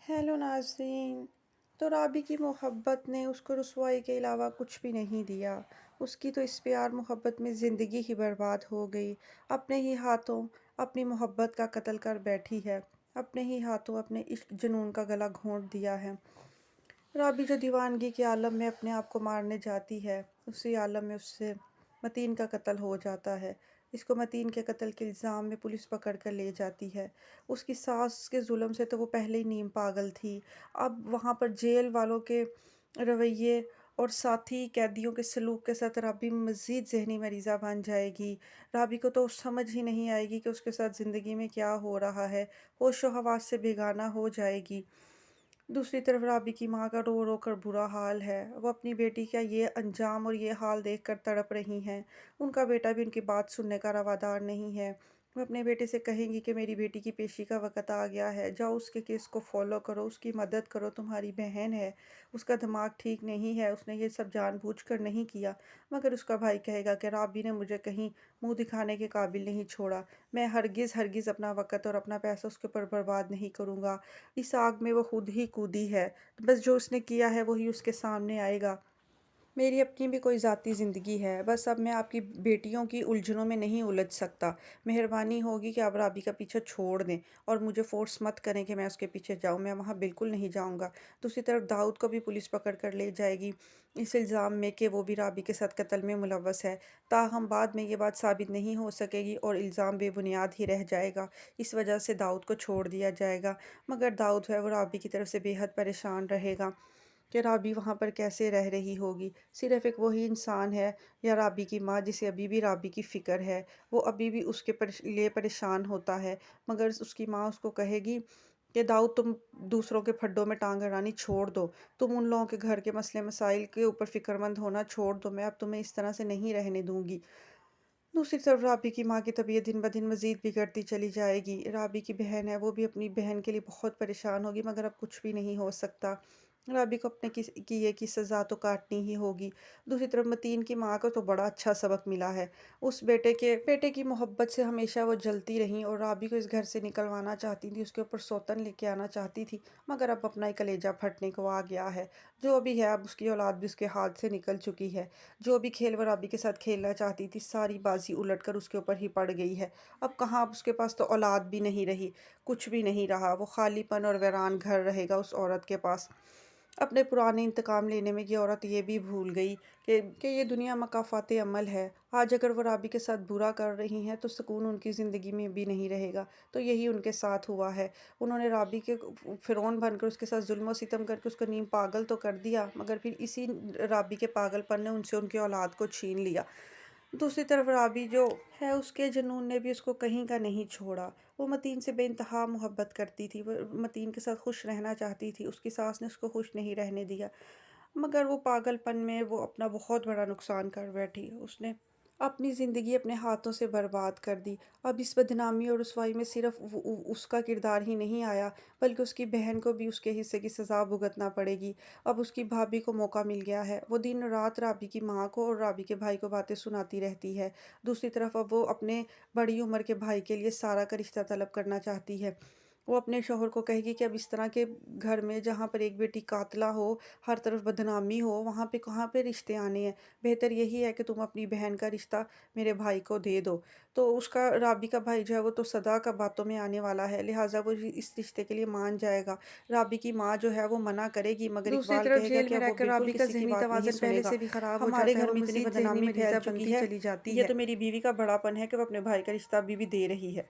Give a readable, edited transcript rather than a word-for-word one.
Hello नाज़रीन। तो राबी की मोहब्बत ने उसको रुसवाई के अलावा कुछ भी नहीं दिया। उसकी तो इस प्यार मोहब्बत में ज़िंदगी ही बर्बाद हो गई। अपने ही हाथों अपनी मोहब्बत का कत्ल कर बैठी है। अपने ही हाथों अपने इश्क जुनून का गला घोंट दिया है। राबी जो दीवानगी के आलम में अपने आप को मारने जाती है, उसी आलम में उससे मतीन का कत्ल हो जाता है। इसको मतीन के कत्ल के इल्ज़ाम में पुलिस पकड़ कर ले जाती है। उसकी सास के जुल्म से तो वो पहले ही नीम पागल थी। अब वहाँ पर जेल वालों के रवैये और साथी कैदियों के सलूक के साथ राबी मज़ीद ज़हनी मरीज़ा बन जाएगी। राबी को तो समझ ही नहीं आएगी कि उसके साथ ज़िंदगी में क्या हो रहा है। होशो हवास से बेगाना हो जाएगी। दूसरी तरफ राबी की माँ का रो रो कर बुरा हाल है। वो अपनी बेटी का ये अंजाम और ये हाल देखकर तड़प रही हैं। उनका बेटा भी उनकी बात सुनने का रवादार नहीं है। वो अपने बेटे से कहेंगी कि मेरी बेटी की पेशी का वक़्त आ गया है, जाओ उसके केस को फ़ॉलो करो, उसकी मदद करो, तुम्हारी बहन है, उसका दिमाग ठीक नहीं है, उसने ये सब जानबूझकर नहीं किया। मगर उसका भाई कहेगा कि राबी ने मुझे कहीं मुँह दिखाने के काबिल नहीं छोड़ा। मैं हरगिज़ अपना वक़्त और अपना पैसा उसके ऊपर बर्बाद नहीं करूँगा। इस आग में वो खुद ही कूदी है, तो बस जो उसने किया है वही उसके सामने आएगा। मेरी अपनी भी कोई ज़ाती ज़िंदगी है, बस अब मैं आपकी बेटियों की उलझनों में नहीं उलझ सकता। मेहरबानी होगी कि आप राबी का पीछा छोड़ दें और मुझे फ़ोर्स मत करें कि मैं उसके पीछे जाऊँ, मैं वहाँ बिल्कुल नहीं जाऊँगा। दूसरी तरफ दाऊद को भी पुलिस पकड़ कर ले जाएगी, इस इल्ज़ाम में कि वो भी राबी के साथ कत्ल में मुलव्वस है। ताहम बाद में ये बात साबित नहीं हो सकेगी और इल्ज़ाम बेबुनियाद ही रह जाएगा। इस वजह से दाऊद को छोड़ दिया जाएगा, मगर दाऊद है वो राबी की तरफ से बेहद परेशान रहेगा कि राबी वहाँ पर कैसे रह रही होगी। सिर्फ़ एक वही इंसान है या राबी की माँ जिसे अभी भी राबी की फ़िक्र है। वो अभी भी उसके लिए परेशान होता है, मगर उसकी माँ उसको कहेगी कि दाऊद तुम दूसरों के फड्डों में टांग अड़ानी छोड़ दो। तुम उन लोगों के घर के मसले मसाइल के ऊपर फ़िक्रमंद होना छोड़ दो। मैं अब तुम्हें इस तरह से नहीं रहने दूँगी। दूसरी तरफ राबी की माँ की तबीयत दिन ब दिन मज़ीद बिगड़ती चली जाएगी। राबी की बहन है, वो भी अपनी बहन के लिए बहुत परेशान होगी, मगर अब कुछ भी नहीं हो सकता। राबी को अपने किए की सज़ा तो काटनी ही होगी। दूसरी तरफ मतीन की माँ को तो बड़ा अच्छा सबक मिला है। उस बेटे की मोहब्बत से हमेशा वो जलती रहीं और राबी को इस घर से निकलवाना चाहती थी, उसके ऊपर सौतन लेके आना चाहती थी, मगर अब अपना ही कलेजा फटने को आ गया है। जो भी है, अब उसकी औलाद भी उसके हाथ से निकल चुकी है। जो भी खेल वो राबी के साथ खेलना चाहती थी, सारी बाजी उलटकर उसके ऊपर ही पड़ गई है। अब कहाँ, अब उसके पास तो औलाद भी नहीं रही, कुछ भी नहीं रहा। वो खालीपन और वीरान घर रहेगा उस औरत के पास। अपने पुराने इंतकाम लेने में ये औरत ये भी भूल गई कि ये दुनिया मकाफ़ात अमल है। आज अगर वो राबी के साथ बुरा कर रही हैं तो सुकून उनकी ज़िंदगी में भी नहीं रहेगा। तो यही उनके साथ हुआ है। उन्होंने राबी के फ़िरौन बनकर उसके साथ ज़ुल्म और सितम करके उसको नीम पागल तो कर दिया, मगर फिर इसी राबी के पागलपन ने उनसे उनकी औलाद को छीन लिया। दूसरी तरफ राबी जो है, उसके जुनून ने भी उसको कहीं का नहीं छोड़ा। वो मतीन से बेइंतहा मोहब्बत करती थी, वो मतीन के साथ खुश रहना चाहती थी। उसकी सास ने उसको खुश नहीं रहने दिया, मगर वो पागलपन में वो अपना बहुत बड़ा नुकसान कर बैठी। उसने अपनी ज़िंदगी अपने हाथों से बर्बाद कर दी। अब इस बदनामी और रुसवाई में सिर्फ उसका किरदार ही नहीं आया, बल्कि उसकी बहन को भी उसके हिस्से की सज़ा भुगतना पड़ेगी। अब उसकी भाभी को मौका मिल गया है। वो दिन रात राबी की माँ को और राबी के भाई को बातें सुनाती रहती है। दूसरी तरफ अब वो अपने बड़ी उम्र के भाई के लिए सारा का रिश्ता तलब करना चाहती है। वो अपने शौहर को कहेगी कि अब इस तरह के घर में जहाँ पर एक बेटी कातला हो, हर तरफ बदनामी हो, वहाँ पे कहाँ पे रिश्ते आने हैं। बेहतर यही है कि तुम अपनी बहन का रिश्ता मेरे भाई को दे दो। तो उसका राबी का भाई जो है वो तो सदा का बातों में आने वाला है, लिहाजा वो इस रिश्ते के लिए मान जाएगा। राबी की माँ जो है वो मना करेगी, मगर दूसरी इकबाल तरफ कहेगा जेल कि में अब वो रहकर बिल्कुल राबी का किसी की ज़हनी बात नहीं तवाज़ुन पहले सुनेगा। से भी ख़राब हो हमारे जाता है, घर वो में मज़ीद मज़ीद ज़हनी बदनामी फैल मरीज़ा चुकी बनती है। चली जाती ये है। तो मेरी बीवी का बड़ापन है कि वो अपने भाई का रिश्ता अभी भी दे रही है।